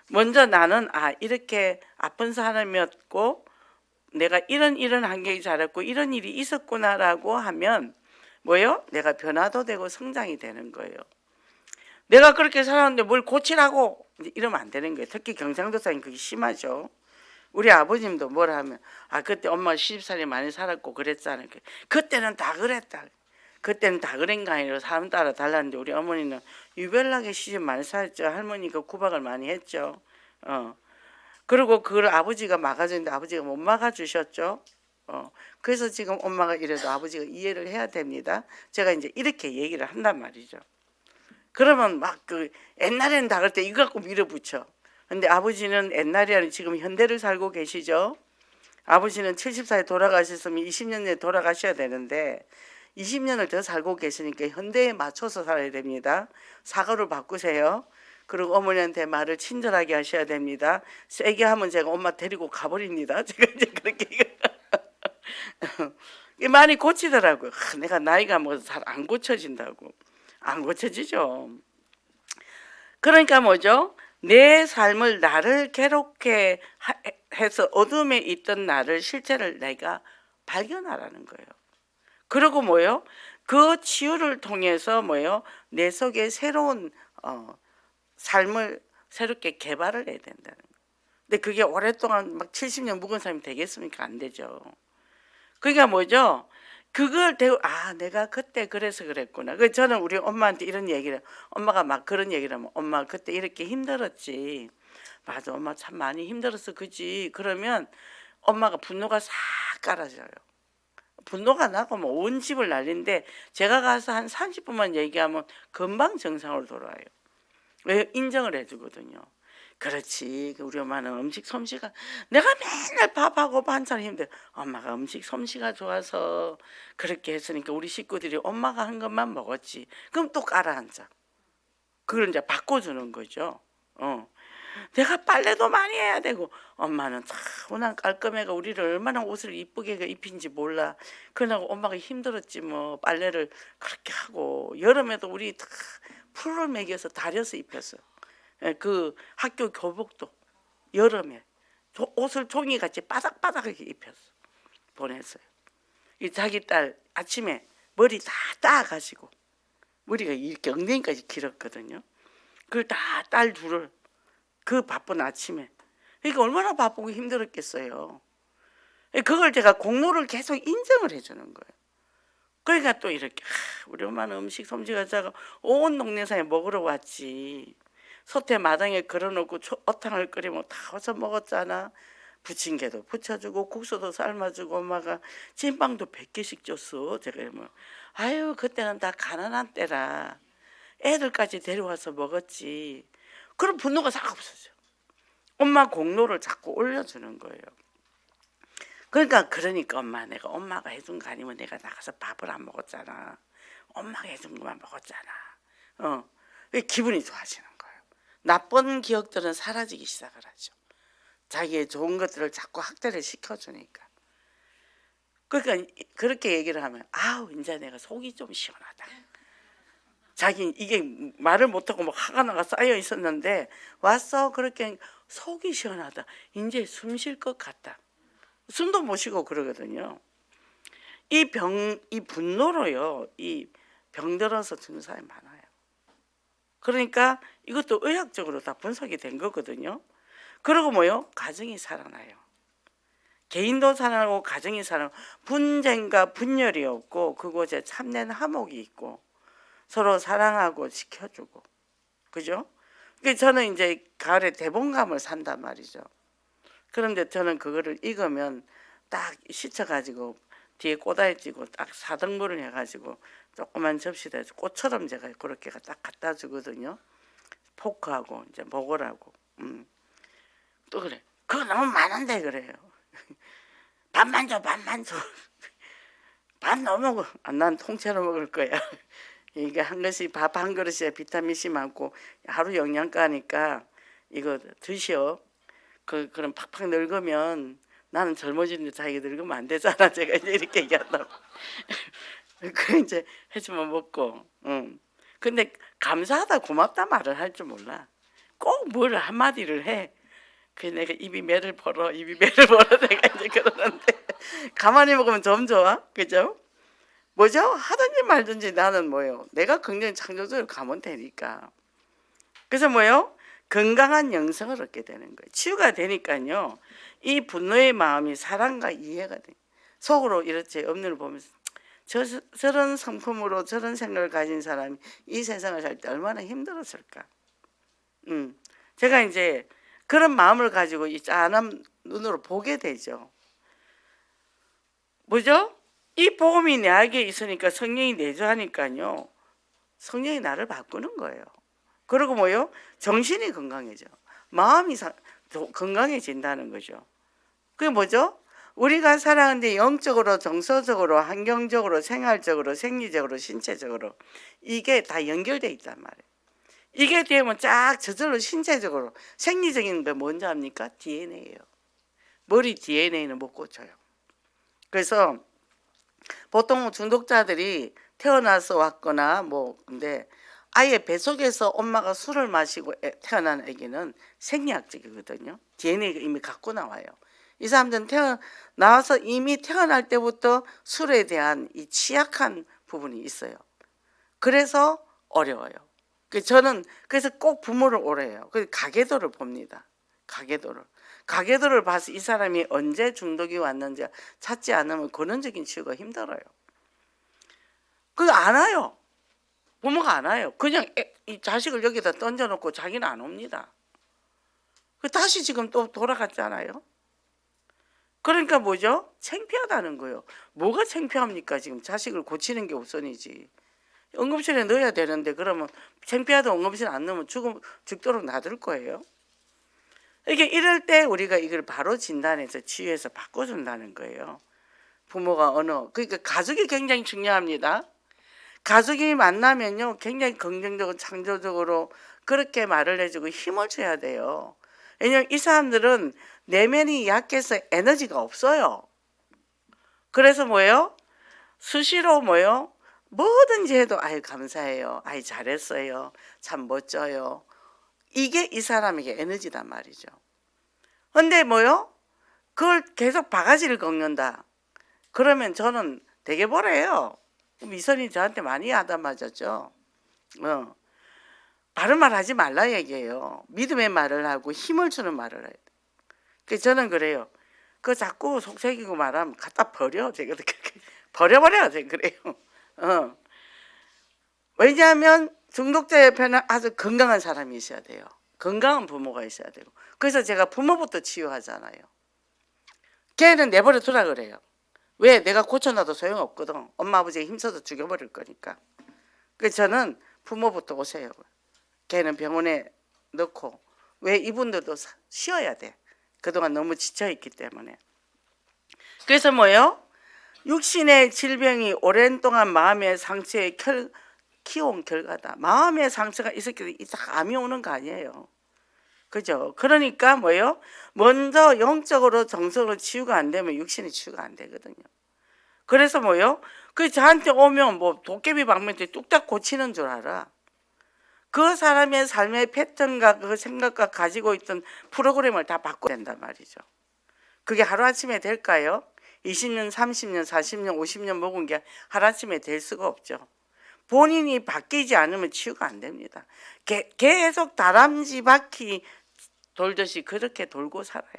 먼저 나는 이렇게 아픈 사람이었고 내가 이런 환경이 자랐고 이런 일이 있었구나라고 하면 뭐요? 내가 변화도 되고 성장이 되는 거예요. 내가 그렇게 살았는데 뭘 고치라고 이러면 안 되는 거예요. 특히 경상도사님 그게 심하죠. 우리 아버님도 뭘 하면 그때 엄마가 시집살이 많이 살았고 그랬잖아요. 그때는 다 그랬다. 그때는 다 그런 거 아니라 사람 따라 달랐는데, 우리 어머니는 유별나게 시집 많이 살았죠. 할머니가 구박을 많이 했죠. 그리고 그걸 아버지가 막아주는데 아버지가 못 막아주셨죠. 그래서 지금 엄마가 이래도 아버지가 이해를 해야 됩니다. 제가 이제 이렇게 얘기를 한단 말이죠. 그러면 막 그 옛날에는 다 그럴 때 이거 갖고 밀어붙여. 근데 아버지는 옛날이 아니라 지금 현대를 살고 계시죠. 아버지는 70살에 돌아가셨으면 20년 내에 돌아가셔야 되는데 20년을 더 살고 계시니까 현대에 맞춰서 살아야 됩니다. 사고를 바꾸세요. 그리고 어머니한테 말을 친절하게 하셔야 됩니다. 세게 하면 제가 엄마 데리고 가버립니다. 제가 이제 그렇게 많이 고치더라고요. 내가 나이가 뭐 잘 안 고쳐진다고. 안 고쳐지죠. 그러니까 뭐죠? 내 삶을 나를 괴롭게 해서 어둠에 있던 나를 실제를 내가 발견하라는 거예요. 그리고 뭐요? 그 치유를 통해서 뭐요? 내 속에 새로운 삶을 새롭게 개발을 해야 된다는 거예요. 근데 그게 오랫동안 막 70년 묵은 사람이 되겠습니까? 안 되죠. 그러니까 뭐죠? 그걸 대고 내가 그때 그래서 그랬구나. 그 저는 우리 엄마한테 이런 얘기를 엄마가 막 그런 얘기를 하면 엄마 그때 이렇게 힘들었지. 맞아 엄마 참 많이 힘들었어 그지. 그러면 엄마가 분노가 싹 깔아져요. 분노가 나고 뭐 온 집을 난리인데 제가 가서 한 30분만 얘기하면 금방 정상으로 돌아와요. 왜? 인정을 해주거든요. 그렇지. 우리 엄마는 음식 솜씨가 내가 맨날 밥하고 반찬 힘들어. 엄마가 음식 솜씨가 좋아서 그렇게 했으니까 우리 식구들이 엄마가 한 것만 먹었지. 그럼 또 깔아앉아. 그걸 이제 바꿔주는 거죠. 내가 빨래도 많이 해야 되고 엄마는 차분한 깔끔해가 우리를 얼마나 옷을 이쁘게 입힌지 몰라. 그러나 엄마가 힘들었지 뭐 빨래를 그렇게 하고 여름에도 우리 다 풀을 먹여서 다려서 입혔어. 그 학교 교복도 여름에 옷을 종이같이 바닥바닥하게 입혔어. 보냈어요. 이 자기 딸 아침에 머리 다 따가지고 머리가 이렇게 엉덩이까지 길었거든요. 그걸 다 딸 둘을 그 바쁜 아침에 그러니까 얼마나 바쁘고 힘들었겠어요. 그걸 제가 공로를 계속 인정을 해주는 거예요. 그러니까 또 이렇게 우리 엄마는 음식 솜씨가 작아 온 동네 사에 먹으러 왔지. 솥에 마당에 걸어놓고 어탕을 끓이면 다 와서 먹었잖아. 부침개도 부쳐주고 국수도 삶아주고 엄마가 찐빵도 100개씩 줬어. 제가 이러면 아유 그때는 다 가난한 때라 애들까지 데려와서 먹었지. 그럼 분노가 싹 없어져. 엄마 공로를 자꾸 올려주는 거예요. 그러니까 엄마 내가 엄마가 해준 거 아니면 내가 나가서 밥을 안 먹었잖아. 엄마가 해준 것만 먹었잖아. 기분이 좋아지는 거예요. 나쁜 기억들은 사라지기 시작을 하죠. 자기의 좋은 것들을 자꾸 학대를 시켜주니까. 그러니까 그렇게 얘기를 하면 아우 이제 내가 속이 좀 시원하다. 자기 이게 말을 못하고 막 화가 나가 쌓여 있었는데 왔어 그렇게 속이 시원하다. 이제 숨 쉴 것 같다. 숨도 못 쉬고 그러거든요. 이 분노로요. 이 병들어서 죽는 사람이 많아요. 그러니까 이것도 의학적으로 다 분석이 된 거거든요. 그리고 뭐요? 가정이 살아나요. 개인도 살아나고 가정이 살아나고 분쟁과 분열이 없고 그곳에 참된 화목이 있고 서로 사랑하고 지켜주고 그죠? 저는 이제 가을에 대봉감을 산단 말이죠. 그런데 저는 그거를 익으면 딱 씻어가지고 뒤에 꼬다리 찌고 딱 4등분을 해가지고 조그만 접시에 꽃처럼 제가 그렇게 딱 갖다 주거든요. 포크하고 이제 먹으라고. 또 그래. 그거 너무 많은데 그래요. 밥만 줘, 밥만 줘. 밥 너무 먹어. 난 통째로 먹을 거야. 이게 한 것이 밥 한 그릇에 비타민C 많고 하루 영양가니까 이거 드셔. 그럼 팍팍 늙으면 나는 젊어지는데 자기가 늙으면 안 되잖아. 제가 이제 이렇게 얘기한다고. 그 이제 해주면 먹고. 근데 감사하다 고맙다 말을 할 줄 몰라. 꼭 뭘 한마디를 해. 그 내가 입이 매를 벌어 내가 이제 그러는데 가만히 먹으면 점 좋아. 그죠? 뭐죠? 하든지 말든지 나는 뭐요? 내가 긍정 창조적으로 가면 되니까. 그래서 뭐요? 건강한 영성을 얻게 되는 거예요. 치유가 되니까요. 이 분노의 마음이 사랑과 이해가 돼. 속으로 이렇게 업무를 보면서 저런 성품으로 저런 생각을 가진 사람이 이 세상을 살 때 얼마나 힘들었을까. 제가 이제 그런 마음을 가지고 이 짠한 눈으로 보게 되죠. 뭐죠? 이 복음이 내게 있으니까 성령이 내주하니까요. 성령이 나를 바꾸는 거예요. 그리고 뭐요? 정신이 건강해져. 마음이 건강해진다는 거죠. 그게 뭐죠? 우리가 살아가는데 영적으로, 정서적으로, 환경적으로, 생활적으로, 생리적으로, 신체적으로 이게 다 연결돼 있단 말이에요. 이게 되면 쫙 저절로 신체적으로 생리적인 게 뭔지 압니까? DNA예요. 머리 DNA는 못 고쳐요. 그래서 보통 중독자들이 태어나서 왔거나 뭐 근데 아예 뱃속에서 엄마가 술을 마시고 태어난 아기는 생리학적이거든요. DNA가 이미 갖고 나와요. 이 사람들은 나와서 이미 태어날 때부터 술에 대한 이 취약한 부분이 있어요. 그래서 어려워요. 저는 그래서 꼭 부모를 오래해요. 그래서 가계도를 봅니다. 가계도를 봐서 이 사람이 언제 중독이 왔는지 찾지 않으면 근원적인 치유가 힘들어요. 그거 안 와요. 부모가 안 와요. 그냥 이 자식을 여기다 던져놓고 자기는 안 옵니다. 다시 지금 또 돌아갔잖아요. 그러니까 뭐죠? 창피하다는 거예요. 뭐가 창피합니까? 지금 자식을 고치는 게 우선이지. 응급실에 넣어야 되는데 그러면 창피하다 응급실 안 넣으면 죽도록 놔둘 거예요. 이게 이럴 때 우리가 이걸 바로 진단해서 치유해서 바꿔준다는 거예요. 부모가 그러니까 가족이 굉장히 중요합니다. 가족이 만나면요 굉장히 긍정적으로 창조적으로 그렇게 말을 해주고 힘을 줘야 돼요. 왜냐면 이 사람들은 내면이 약해서 에너지가 없어요. 그래서 뭐예요? 수시로 뭐예요? 뭐든지 해도 아유 감사해요. 아유 잘했어요. 참 멋져요. 이게 이 사람에게 에너지단 말이죠. 근데 뭐요? 그걸 계속 바가지를 꺾는다. 그러면 저는 되게 뭐래요. 미선이 저한테 많이 하다 맞았죠. 바른 말 하지 말라 얘기해요. 믿음의 말을 하고 힘을 주는 말을 해요. 그래서 저는 그래요. 그거 자꾸 속삭이고 말하면 갖다 버려. 제가 그렇게 버려버려. 제가 그래요. 왜냐하면 중독자 옆에는 아주 건강한 사람이 있어야 돼요. 건강한 부모가 있어야 되고. 그래서 제가 부모부터 치유하잖아요. 걔는 내버려 두라 그래요. 왜? 내가 고쳐놔도 소용없거든. 엄마 아버지가 힘써서 죽여버릴 거니까. 그래서 저는 부모부터 오세요. 걔는 병원에 넣고. 왜? 이분들도 쉬어야 돼. 그동안 너무 지쳐있기 때문에. 그래서 뭐예요? 육신의 질병이 오랜 동안 마음의 상처에 키워온 결과다. 마음의 상처가 있었기 때문에 암이 오는 거 아니에요. 그죠? 그러니까 뭐예요? 먼저 영적으로 정서로 치유가 안 되면 육신이 치유가 안 되거든요. 그래서 뭐예요? 그 저한테 오면 뭐 도깨비 방문때 뚝딱 고치는 줄 알아. 그 사람의 삶의 패턴과 그 생각과 가지고 있던 프로그램을 다 바꿔야 된단 말이죠. 그게 하루아침에 될까요? 20년, 30년, 40년, 50년 먹은 게 하루아침에 될 수가 없죠. 본인이 바뀌지 않으면 치유가 안 됩니다. 계속 다람쥐 바퀴 돌듯이 그렇게 돌고 살아요.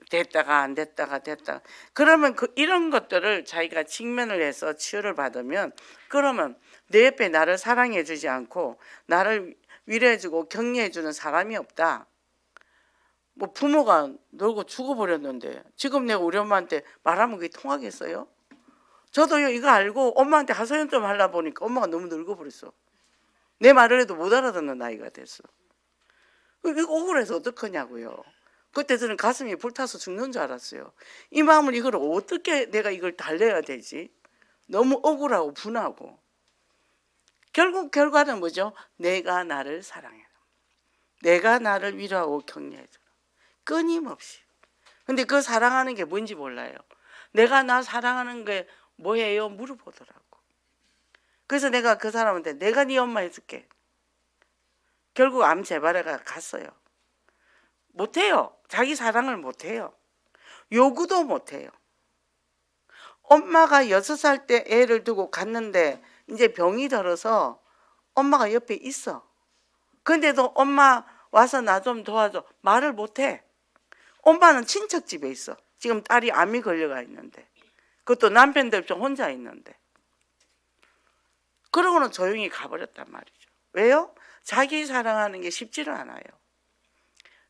됐다가 안 됐다가 됐다가. 그러면 이런 것들을 자기가 직면을 해서 치유를 받으면 그러면 내 옆에 나를 사랑해 주지 않고 나를 위로해 주고 격려해 주는 사람이 없다. 뭐 부모가 놀고 죽어버렸는데 지금 내가 우리 엄마한테 말하면 그게 통하겠어요? 저도요 이거 알고 엄마한테 하소연 좀 하려 보니까 엄마가 너무 늙어버렸어. 내 말을 해도 못 알아듣는 나이가 됐어. 이거 억울해서 어떡하냐고요. 그때 저는 가슴이 불타서 죽는 줄 알았어요. 이 마음을 이걸 어떻게 내가 이걸 달래야 되지? 너무 억울하고 분하고. 결국 결과는 뭐죠? 내가 나를 사랑해. 내가 나를 위로하고 격려해 줘. 끊임없이. 근데 그 사랑하는 게 뭔지 몰라요. 내가 나 사랑하는 게 뭐예요? 물어보더라고. 그래서 내가 그 사람한테 내가 네 엄마 해줄게. 결국 암 재발해가 갔어요. 못해요. 자기 사랑을 못해요. 요구도 못해요. 엄마가 6살 때 애를 두고 갔는데 이제 병이 들어서 엄마가 옆에 있어. 근데도 엄마 와서 나 좀 도와줘. 말을 못해. 엄마는 친척 집에 있어. 지금 딸이 암이 걸려가 있는데. 그것도 남편도 없이 혼자 있는데. 그러고는 조용히 가버렸단 말이죠. 왜요? 자기 사랑하는 게 쉽지는 않아요.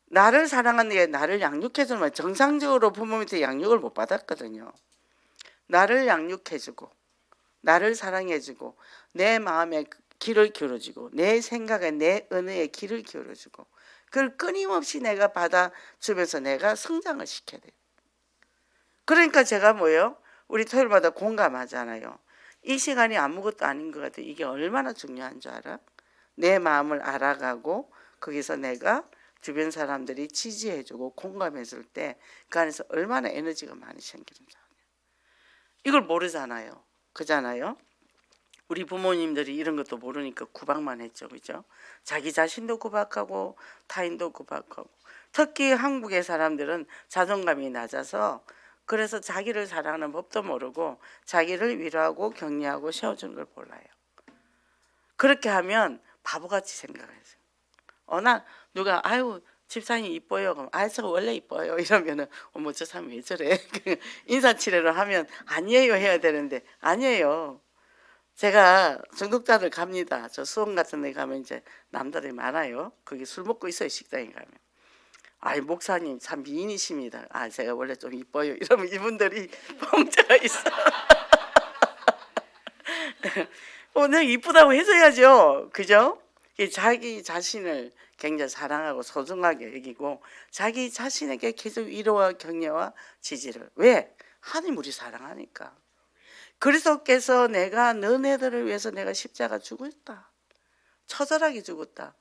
나를 사랑하는 게 나를 양육해주면 정상적으로 부모 밑에 양육을 못 받았거든요. 나를 양육해주고 나를 사랑해주고 내 마음에 귀를 기울여주고 내 생각에 내 언어에 귀를 기울여주고 그걸 끊임없이 내가 받아주면서 내가 성장을 시켜야 돼요. 그러니까 제가 뭐예요? 우리 토요일마다 공감하잖아요. 이 시간이 아무것도 아닌 것 같아요. 이게 얼마나 중요한 줄 알아? 내 마음을 알아가고 거기서 내가 주변 사람들이 지지해주고 공감해줄 때 그 안에서 얼마나 에너지가 많이 생기는지 알아요. 이걸 모르잖아요. 그잖아요. 우리 부모님들이 이런 것도 모르니까 구박만 했죠. 그죠? 자기 자신도 구박하고 타인도 구박하고 특히 한국의 사람들은 자존감이 낮아서 그래서 자기를 사랑하는 법도 모르고 자기를 위로하고 격려하고 세워주는 걸 몰라요. 그렇게 하면 바보같이 생각해서 나 누가 아유 집사님 이뻐요. 그럼 저 원래 이뻐요. 이러면은 어머 저 사람 왜 저래? 인사치레를 하면 아니에요 해야 되는데 아니에요. 제가 중독자들 갑니다. 저 수원 같은 데 가면 이제 남자들이 많아요. 거기 술 먹고 있어요. 식당에 가면. 아이 목사님 참 미인이십니다. 제가 원래 좀 이뻐요. 이러면 이분들이 뻥쳐가 있어. 내가 이쁘다고 해줘야죠. 그죠? 자기 자신을 굉장히 사랑하고 소중하게 여기고 자기 자신에게 계속 위로와 격려와 지지를. 왜? 하나님 우리 사랑하니까. 그리스도께서 내가 너네들을 위해서 내가 십자가 죽었다. 처절하게 죽었다.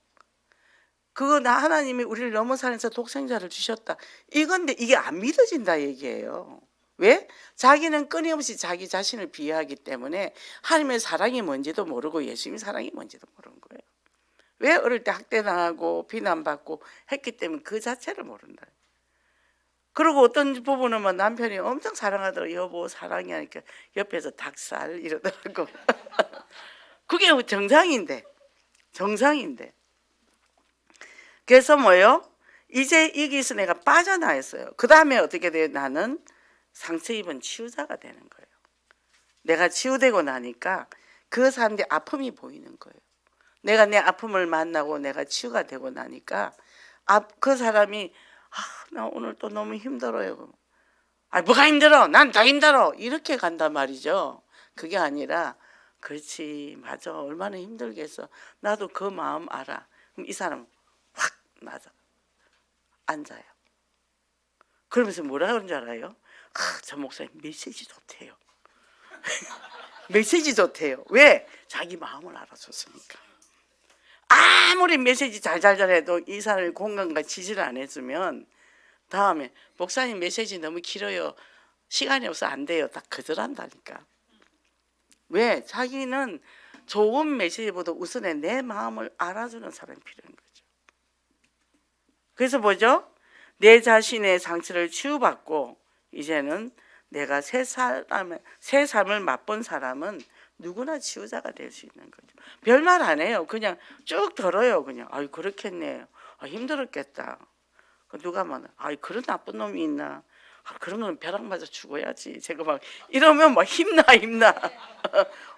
그거 나 하나님이 우리를 넘어서면서 독생자를 주셨다. 이건데 이게 안 믿어진다 얘기예요. 왜? 자기는 끊임없이 자기 자신을 비하하기 때문에 하나님의 사랑이 뭔지도 모르고 예수님의 사랑이 뭔지도 모르는 거예요. 왜? 어릴 때 학대당하고 비난받고 했기 때문에 그 자체를 모른다. 그리고 어떤 부분은 뭐 남편이 엄청 사랑하더라고. 여보 사랑해 하니까 옆에서 닭살 이러더라고. 그게 정상인데. 그래서 뭐요? 이제 여기서 내가 빠져나왔어요. 그 다음에 어떻게 돼요? 나는 상처 입은 치유자가 되는 거예요. 내가 치유되고 나니까 그 사람들의 아픔이 보이는 거예요. 내가 내 아픔을 만나고 내가 치유가 되고 나니까 그 사람이 나 오늘 또 너무 힘들어요. 뭐가 힘들어? 난 더 힘들어. 이렇게 간단 말이죠. 그게 아니라 그렇지 맞아 얼마나 힘들겠어. 나도 그 마음 알아. 그럼 이 사람 확 맞아 앉아요. 그러면서 뭐라 그런 줄 알아요? 저 목사님 메시지 좋대요. 메시지 좋대요. 왜? 자기 마음을 알아줬으니까. 아무리 메시지 잘해도 이 사람이 공감과 지지를 안 해주면 다음에 목사님 메시지 너무 길어요. 시간이 없어 안 돼요. 딱 거절한다니까. 왜? 자기는 좋은 메시지보다 우선에 내 마음을 알아주는 사람이 필요한 거죠. 그래서 뭐죠? 내 자신의 상처를 치유받고 이제는 내가 새 삶을 맛본 사람은 누구나 치유자가 될 수 있는 거죠. 별말 안 해요. 그냥 쭉 들어요. 그냥 그렇겠네. 힘들었겠다. 누가 막 그런 나쁜 놈이 있나? 그러면 벼락 맞아 죽어야지. 제가 막 이러면 막 힘나.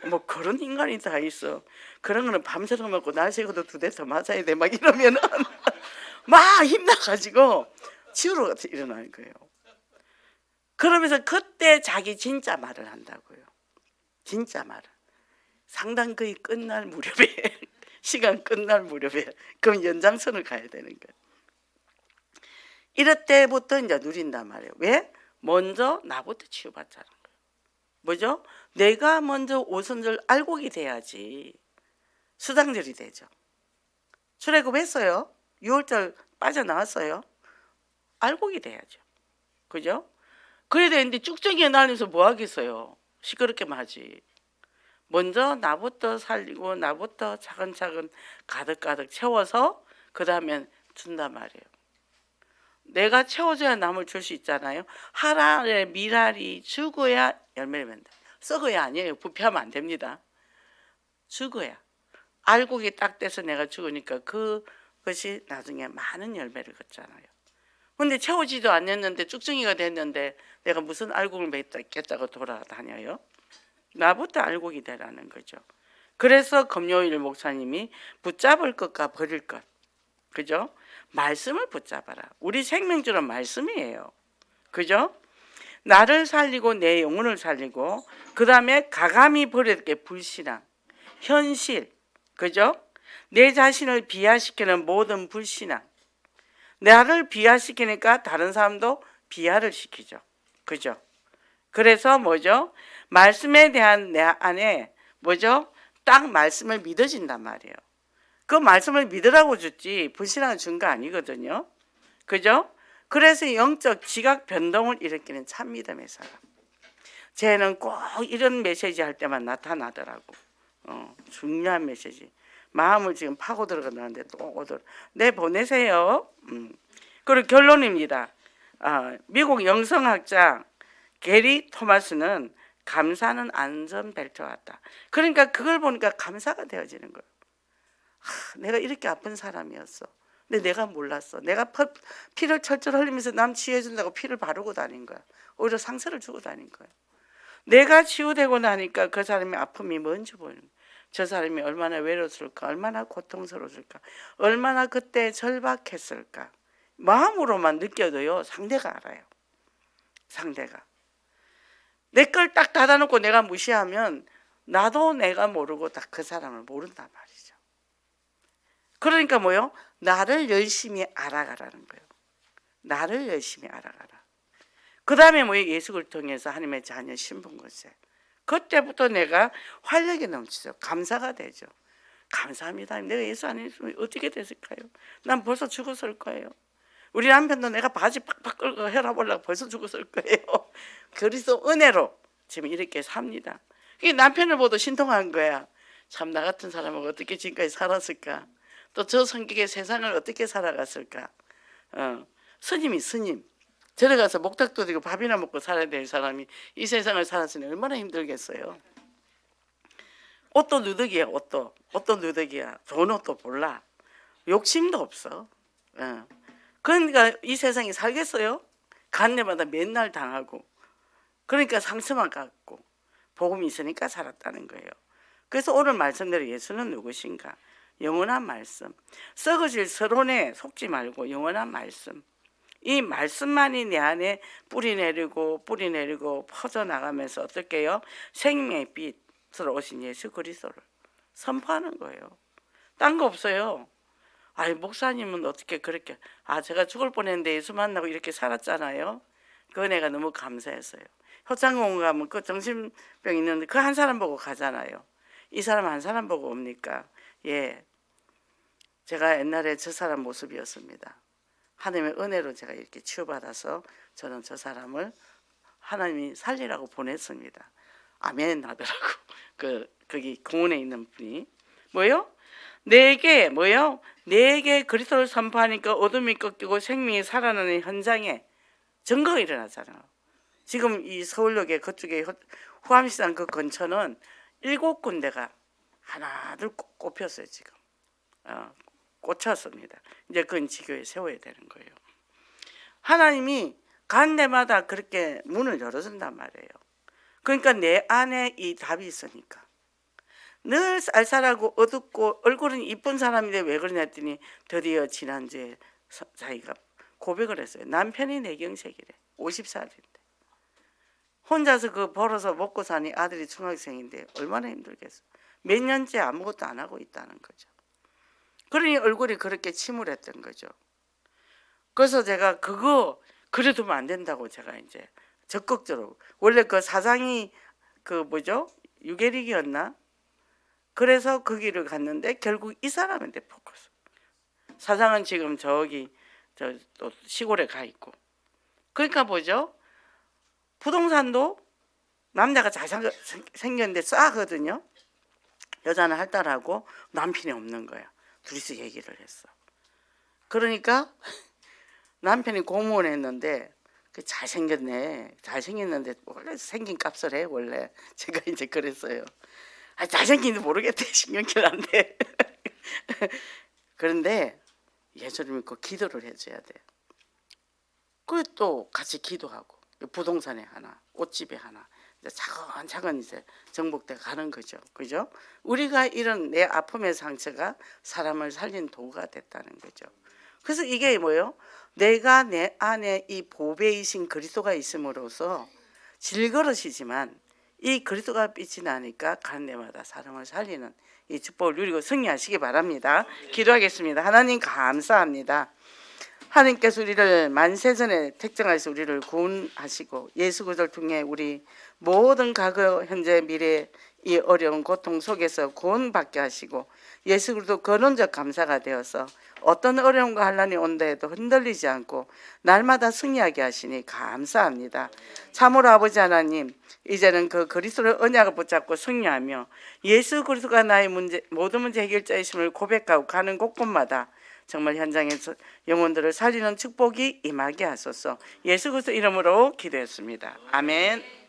뭐 그런 인간이 다 있어. 그런 거는 밤새도록 먹고 날 새고도 2대 더 맞아야 돼. 막 이러면은 막 힘나가지고 치유로 일어나는 거예요. 그러면서 그때 자기 진짜 말을 한다고요. 진짜 말을. 상당 거의 끝날 무렵에 시간 끝날 무렵에 그럼 연장선을 가야 되는 거예요. 이럴 때부터 이제 누린단 말이에요. 왜? 먼저 나부터 치유받자는 거예요. 뭐죠? 내가 먼저 오선절 알곡이 돼야지 수당절이 되죠. 출애굽했어요. 6월절 빠져나왔어요. 알곡이 돼야죠. 그죠? 그래야 되는데 쭉정이에 날면서 뭐 하겠어요? 시끄럽게만 하지. 먼저 나부터 살리고 나부터 차근차근 가득가득 채워서 그 다음에 준단 말이에요. 내가 채워줘야 남을 줄 수 있잖아요. 하란의 미랄이 죽어야 열매를 맺는다. 썩어야 아니에요. 부패하면 안 됩니다. 죽어야. 알곡이 딱 돼서 내가 죽으니까 그것이 나중에 많은 열매를 걷잖아요. 근데 채워지도 않았는데 쭉정이가 됐는데 내가 무슨 알곡을 맺겠다고 돌아다녀요? 나부터 알곡이 되라는 거죠. 그래서 금요일 목사님이 붙잡을 것과 버릴 것. 그죠? 말씀을 붙잡아라. 우리 생명줄은 말씀이에요. 그죠? 나를 살리고 내 영혼을 살리고 그 다음에 가감히 버릴 게 불신앙, 현실, 그죠? 내 자신을 비하시키는 모든 불신앙. 나를 비하시키니까 다른 사람도 비하를 시키죠. 그죠? 그래서 뭐죠? 말씀에 대한 내 안에 뭐죠? 딱 말씀을 믿어진단 말이에요. 그 말씀을 믿으라고 줬지 불신앙을 준 거 아니거든요. 그죠? 그래서 영적 지각 변동을 일으키는 참 믿음의 사람. 쟤는 꼭 이런 메시지 할 때만 나타나더라고. 중요한 메시지. 마음을 지금 파고 들어가는데 또 오더라. 네, 보내세요. 그리고 결론입니다. 미국 영성학자 게리 토마스는 감사는 안전벨트와 같다. 그러니까 그걸 보니까 감사가 되어지는 거예요. 내가 이렇게 아픈 사람이었어. 근데 내가 몰랐어. 내가 피를 철철 흘리면서 남 치유해준다고 피를 바르고 다닌 거야. 오히려 상처를 주고 다닌 거야. 내가 치유되고 나니까 그 사람의 아픔이 뭔지 보이는 거야. 저 사람이 얼마나 외로웠을까, 얼마나 고통스러웠을까, 얼마나 그때 절박했을까. 마음으로만 느껴도요, 상대가 알아요. 상대가. 내 걸 딱 닫아놓고 내가 무시하면 나도 내가 모르고 딱 그 사람을 모른단 말이죠. 그러니까 뭐요? 나를 열심히 알아가라는 거예요. 나를 열심히 알아가라. 그 다음에 뭐예요? 예수를 통해서 하나님의 자녀 신분것에. 그때부터 내가 활력이 넘치죠. 감사가 되죠. 감사합니다. 내가 예수 안 했으면 어떻게 됐을까요? 난 벌써 죽었을 거예요. 우리 남편도 내가 바지 팍팍 끌고 혈압 올라가 벌써 죽었을 거예요. 그리스도 은혜로 지금 이렇게 삽니다. 이 남편을 보도 신통한 거야. 참 나 같은 사람은 어떻게 지금까지 살았을까? 또 저 성격의 세상을 어떻게 살아갔을까? 스님이 스님. 들어가서 목탁도 들고 밥이나 먹고 살아야 될 사람이 이 세상을 살았으니 얼마나 힘들겠어요. 옷도 누더기야. 옷도 누더기야. 좋은 옷도 몰라. 욕심도 없어. 그러니까 이 세상에 살겠어요? 간 데마다 맨날 당하고. 그러니까 상처만 갖고 복음이 있으니까 살았다는 거예요. 그래서 오늘 말씀대로 예수는 누구신가? 영원한 말씀. 썩어질 서론에 속지 말고 영원한 말씀. 이 말씀만이 내 안에 뿌리 내리고 퍼져나가면서 어떻게 해요? 생명의 빛으로 오신 예수 그리스도를 선포하는 거예요. 딴 거 없어요. 아니 목사님은 어떻게 그렇게 제가 죽을 뻔했는데 예수 만나고 이렇게 살았잖아요. 그 은혜가 너무 감사했어요. 효창공 가면 그 정신병 있는데 그 한 사람 보고 가잖아요. 이 사람 한 사람 보고 옵니까? 예, 제가 옛날에 저 사람 모습이었습니다. 하나님의 은혜로 제가 이렇게 치유받아서 저는 저 사람을 하나님이 살리라고 보냈습니다. 아멘 하더라고. 거기 공원에 있는 분이 뭐요? 내게 그리스도를 선포하니까 어둠이 꺾이고 생명이 살아나는 현장에 증거가 일어나잖아요. 지금 이 서울역에 그쪽에 후암시장 그 근처는 7군데가 하나둘 꼽혔어요. 지금 꽂혔습니다. 이제 그건 지교에 세워야 되는 거예요. 하나님이 간 데마다 그렇게 문을 열어준단 말이에요. 그러니까 내 안에 이 답이 있으니까. 늘 쌀쌀하고 어둡고 얼굴은 이쁜 사람인데 왜 그러냐 했더니 드디어 지난주에 자기가 고백을 했어요. 남편이 내경색이래. 50살인데. 혼자서 그 벌어서 먹고 사니 아들이 중학생인데 얼마나 힘들겠어. 몇 년째 아무것도 안 하고 있다는 거죠. 그러니 얼굴이 그렇게 침울했던 거죠. 그래서 제가 그거 그래두면 안 된다고 제가 이제 적극적으로 원래 그 사장이 유계릭이었나? 그래서 그 길을 갔는데 결국 이 사람한테 포커스. 사장은 지금 저기 또 시골에 가 있고. 그러니까 뭐죠? 부동산도 남자가 잘생겼는데 싸거든요. 여자는 할달하고 남편이 없는 거야. 둘이서 얘기를 했어. 그러니까 남편이 공무원 했는데 잘생겼네. 잘생겼는데 원래 생긴 값을 해 원래. 제가 이제 그랬어요. 잘생긴지 모르겠대. 신경질 안 돼. 그런데 예수를 믿고 기도를 해줘야 돼요. 그리고 또 같이 기도하고 부동산에 하나, 옷집에 하나, 차근차근 이제 정복돼 가는 거죠. 그죠? 우리가 이런 내 아픔의 상처가 사람을 살린 도구가 됐다는 거죠. 그래서 이게 뭐예요? 내가 내 안에 이 보배이신 그리스도가 있음으로써 질그릇이지만 이 그리스도가 빛이 나니까 가는 데마다 사람을 살리는 이 축복을 누리고 승리하시기 바랍니다. 기도하겠습니다. 하나님 감사합니다. 하나님께서 우리를 만세전에 택정하셔서 우리를 구원하시고 예수 그리스도를 통해 우리 모든 과거, 현재, 미래 이 어려운 고통 속에서 구원받게 하시고 예수 그리스도 근원적 감사가 되어서 어떤 어려움과 환난이 온다 해도 흔들리지 않고 날마다 승리하게 하시니 감사합니다. 참으로 아버지 하나님, 이제는 그 그리스도의 언약을 붙잡고 승리하며 예수 그리스도가 나의 모든 문제 해결자이심을 고백하고 가는 곳곳마다 정말 현장에서 영혼들을 살리는 축복이 임하게 하소서. 예수 그리스도 이름으로 기도했습니다. 아멘.